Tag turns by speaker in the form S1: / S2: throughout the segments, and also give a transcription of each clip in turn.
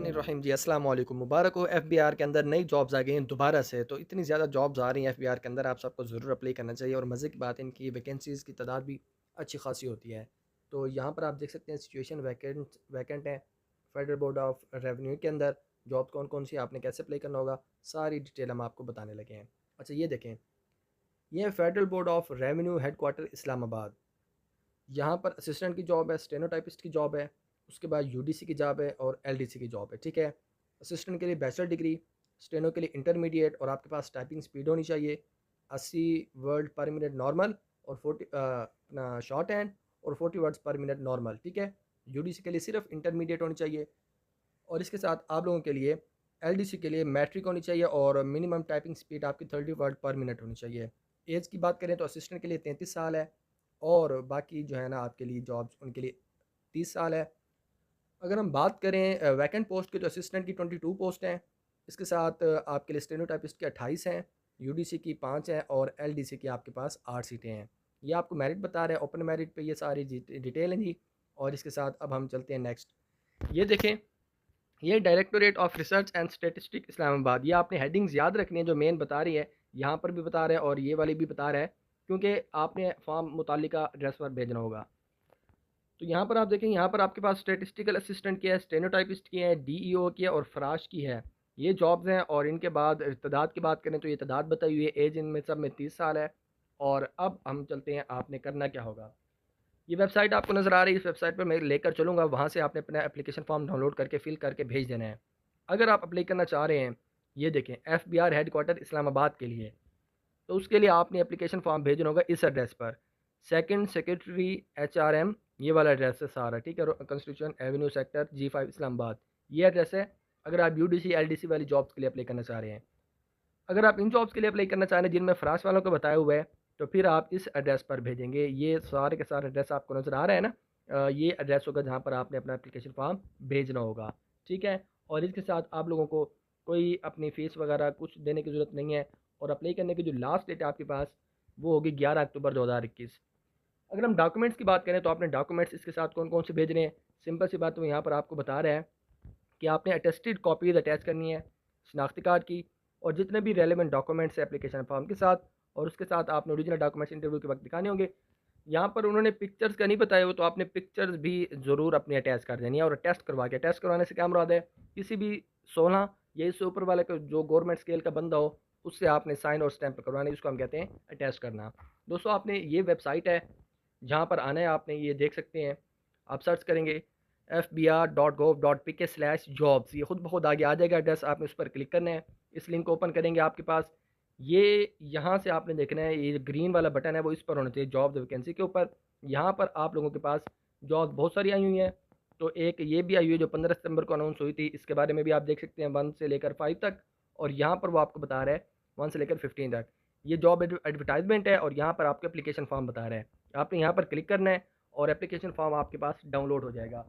S1: बिस्मिल्लाहिर्रहमानिर्रहीम जी अस्सलाम वालेकुम। मुबारक हो, FBR के अंदर नई जॉब्स आ गई हैं दोबारा से। तो इतनी ज़्यादा जॉब्स आ रही हैं FBR के अंदर, आप सबको ज़रूर अप्लाई करना चाहिए। और मज़े की बात है, इनकी वैकेंसीज़ की तादाद भी अच्छी खासी होती है। तो यहाँ पर आप देख सकते हैं सिचुएशन वैकेंट वैकेंट है फेडरल बोर्ड ऑफ रेवेन्यू के अंदर। जॉब कौन कौन सी आपने कैसे अप्लाई करना होगा, सारी डिटेल हम आपको बताने लगे हैं। अच्छा, ये देखें, ये है federal board of revenue headquarter Islamabad. यहाँ पर असिस्टेंट की जॉब है, स्टेनोटाइपिस्ट की जॉब है, उसके बाद यूडीसी की जॉब है और एलडीसी की जॉब है। ठीक है, असिस्टेंट के लिए बैचलर डिग्री, स्टेनो के लिए इंटरमीडिएट, और आपके पास टाइपिंग स्पीड होनी चाहिए 80 वर्ड पर मिनट नॉर्मल, और 40 अपना शॉर्ट हैंड, और 40 वर्ड्स पर मिनट नॉर्मल। ठीक है, यूडीसी के लिए सिर्फ इंटरमीडिएट होनी चाहिए। और इसके साथ आप लोगों के लिए एलडीसी के लिए मैट्रिक होनी चाहिए, और मिनिमम टाइपिंग स्पीड आपकी 30 वर्ड पर मिनट होनी चाहिए। एज की बात करें तो असिस्टेंट के लिए 33 साल है, और बाकी जो है ना आपके लिए जॉब्स उनके लिए 30 साल है। अगर हम बात करें वैकेंट पोस्ट की, तो असिस्टेंट की 22 पोस्ट हैं। इसके साथ आपके लिए स्टेनोटाइपिस्ट के 28 हैं, यूडीसी की 5 हैं, और एलडीसी की आपके पास 8 सीटें हैं। ये आपको मेरिट बता रहे हैं, ओपन मेरिट पे ये सारी डिटेल हैं जी। और इसके साथ अब हम चलते हैं नेक्स्ट। ये देखें, ये directorate of research and statistic Islamabad. ये आपने हेडिंग्स याद रखनी है, जो मेन बता रही है यहाँ पर भी बता रहा है और ये वाली भी बता रहा है, क्योंकि आपने फॉर्म मुतालिका एड्रेस पर भेजना होगा। तो यहाँ पर आप देखें, यहाँ पर आपके पास स्टेटिस्टिकल असिस्टेंट की है, स्टेनोटाइपिस्ट की है, डीईओ की है और फ्राश की है। ये जॉब्स हैं। और इनके बाद तादाद की बात करें तो ये तादाद बताई हुई है, एज इनमें सब में 30 साल है। और अब हम चलते हैं, आपने करना क्या होगा। ये वेबसाइट आपको नज़र आ रही है, इस वेबसाइट पर मैं लेकर चलूँगा, वहाँ से आपने अपना एप्लीकेशन फॉर्म डाउनलोड करके फिल करके भेज देना है। अगर आप अप्लाई करना चाह रहे हैं, ये देखें, FBR हेडक्वार्टर इस्लामाबाद के लिए, तो उसके लिए आपने एप्लीकेशन फॉर्म भेजना होगा इस एड्रेस पर, सेकंड सेक्रेटरी HRM, ये वाला एड्रेस है सारा। ठीक है, constitution Avenue sector G5 Islamabad, ये एड्रेस है। अगर आप UDC LDC वाली जॉब्स के लिए अप्लाई करना चाह रहे हैं, अगर आप इन जॉब्स के लिए अप्लाई करना चाह रहे हैं जिनमें फ्रांस वालों को बताया हुआ है, तो फिर आप इस एड्रेस पर भेजेंगे। ये सारे के सारे एड्रेस आपको नज़र आ रहा है ना, ये एड्रेस होगा जहाँ पर आपने अपना एप्लीकेशन फॉर्म भेजना होगा। ठीक है, और इसके साथ आप लोगों को कोई अपनी फ़ीस वगैरह कुछ देने की ज़रूरत नहीं है। और अप्लाई करने की जो लास्ट डेट है आपके पास, वो होगी 11 अक्टूबर 2021। अगर हम डॉक्यूमेंट्स की बात करें, तो आपने डॉक्यूमेंट्स इसके साथ कौन कौन से भेजने हैं, सिंपल सी बात वो यहाँ पर आपको बता रहा है कि आपने अटेस्टेड कॉपीज़ अटैच करनी है शनाख्ती कार्ड की, और जितने भी रेलिवेंट डॉक्यूमेंट्स है एप्लीकेशन फॉर्म के साथ, और उसके साथ आपने ओरिजिनल डॉक्यूमेंट्स इंटरव्यू के वक्त दिखाने होंगे। यहाँ पर उन्होंने पिक्चर्स का नहीं बताया हो, तो आपने पिक्चर्स भी ज़रूर अपनी अटैच कर देनी है। और टेस्ट करवा के, टेस्ट करवाने से क्या मुराद है, किसी भी 16 या इससे ऊपर वाले को जो गवर्नमेंट स्केल का बंदा हो, उससे आपने साइन और स्टैंप करवाने, जिसको हम कहते हैं अटैच करना। दोस्तों, आपने ये वेबसाइट है, जहाँ पर आना है आपने, ये देख सकते हैं, आप सर्च करेंगे fbr.gov.pk/jobs, ये खुद ब खुद आगे आ जाएगा एड्रेस, आपने उस पर क्लिक करना है। इस लिंक को ओपन करेंगे, आपके पास ये यहाँ से आपने देखना है, ये ग्रीन वाला बटन है वो इस पर होना चाहिए, जॉब वैकेंसी के ऊपर। यहाँ पर आप लोगों के पास जॉब बहुत सारी आई हुई हैं। तो एक ये भी आई हुई है जो 15 सितंबर को अनाउंस हुई थी, इसके बारे में भी आप देख सकते हैं, 1 से लेकर 5 तक। और यहाँ पर वो आपको बता रहा है 1 से लेकर 15 तक, ये जॉब एडवर्टाइजमेंट है। और यहाँ पर आपका एप्लीकेशन फॉर्म बता रहा है, आपने यहाँ पर क्लिक करना है और एप्लीकेशन फॉर्म आपके पास डाउनलोड हो जाएगा।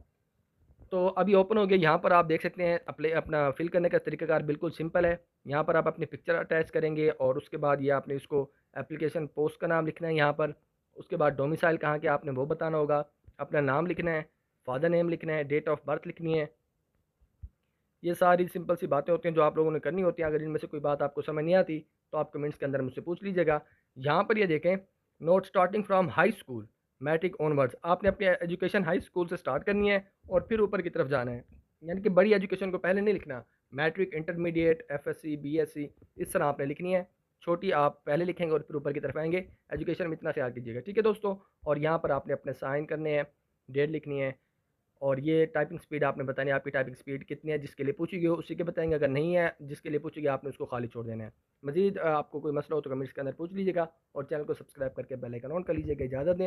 S1: तो अभी ओपन हो गया। यहाँ पर आप देख सकते हैं, अपना फिल करने का तरीकाकार बिल्कुल सिंपल है। यहाँ पर आप अपनी पिक्चर अटैच करेंगे, और उसके बाद ये आपने इसको एप्लीकेशन पोस्ट का नाम लिखना है यहाँ पर। उसके बाद डोमिसाइल कहाँ के आपने वो बताना होगा, अपना नाम लिखना है, फादर नेम लिखना है, डेट ऑफ बर्थ लिखनी है। ये सारी सिंपल सी बातें होती हैं जो आप लोगों ने करनी होती हैं। अगर इनमें से कोई बात आपको समझ नहीं आती, तो आप कमेंट्स के अंदर मुझसे पूछ लीजिएगा। यहाँ पर ये देखें, note starting from high school matric onwards, आपने अपनी एजुकेशन हाई स्कूल से स्टार्ट करनी है और फिर ऊपर की तरफ जाना है। यानी कि बड़ी एजुकेशन को पहले नहीं लिखना, मैट्रिक, इंटरमीडिएट, FSC, BSc, इस तरह आपने लिखनी है। छोटी आप पहले लिखेंगे और फिर ऊपर की तरफ आएंगे। एजुकेशन में इतना ख्याल कीजिएगा, ठीक है दोस्तों। और यहाँ पर आपने अपने साइन करने हैं, डेट लिखनी है, और ये टाइपिंग स्पीड आपने बतानी है, आपकी टाइपिंग स्पीड कितनी है, जिसके लिए पूछेगी हो उसी के बताएंगे। अगर नहीं है जिसके लिए पूछेगी, आपने उसको खाली छोड़ देना है। मज़ीद आपको कोई मसला हो तो कमेंट्स के अंदर पूछ लीजिएगा, और चैनल को सब्सक्राइब करके बेल आइकन ऑन कर लीजिएगा। इजाज़त दें,